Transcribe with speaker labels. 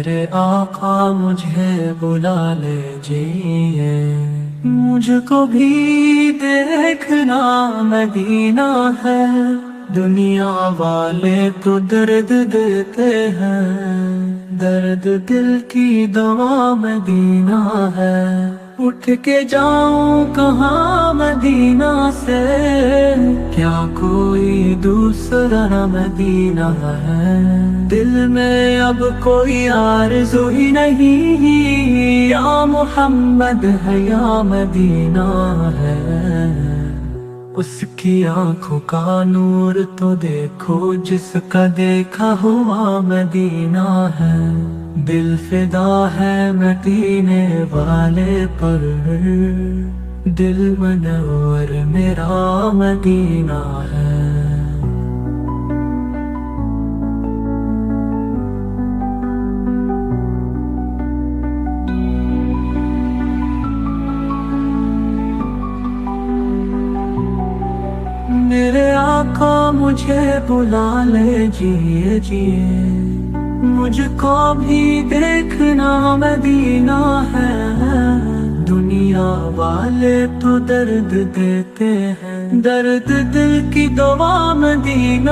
Speaker 1: میرے آقا مجھے بلا لیجیے، مجھ کو بھی دیکھنا مدینہ ہے، دنیا والے تو درد دیتے ہیں، درد دل کی دوا مدینہ ہے، اٹھ کے جاؤں کہاں مدینہ سے، کیا کوئی دوسرا مدینہ ہے، دل میں اب کوئی آرزو ہی نہیں، یا محمد ہے یا مدینہ ہے، اس کی آنکھوں کا نور تو دیکھو، جس کا دیکھا ہوا مدینہ ہے، دل فدا ہے مدینے والے پر، دل منور میرا مدینہ ہے۔ میرے آقا مجھے بلا لیجیے، مجھ کو بھی دیکھنا مدینہ ہے، دنیا والے تو درد دیتے ہیں، درد دل کی دوا مدینہ